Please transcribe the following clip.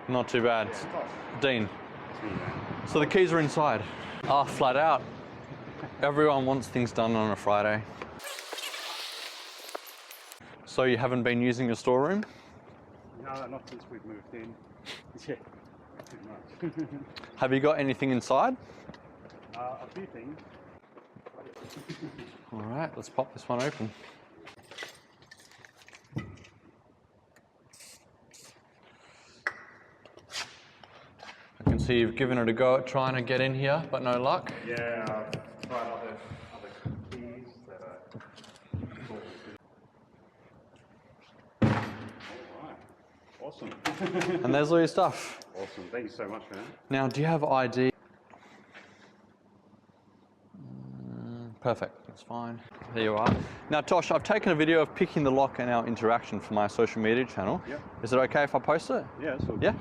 Not too bad. Dean. It's me, man. So the keys are inside. Ah, flat out. Everyone wants things done on a Friday. So you haven't been using your storeroom? No, not since we've moved in. Yeah, pretty much. Have you got anything inside? A few things. All right, let's pop this one open. I can see you've given it a go at trying to get in here, but no luck. Yeah, I've tried other keys that are... Alright, awesome. And there's all your stuff. Awesome, thank you so much, man. Now, do you have ID? Perfect, that's fine. There you are. Now, Tosh, I've taken a video of picking the lock and our interaction for my social media channel. Yep. Is it okay if I post it? Yeah, so Yeah?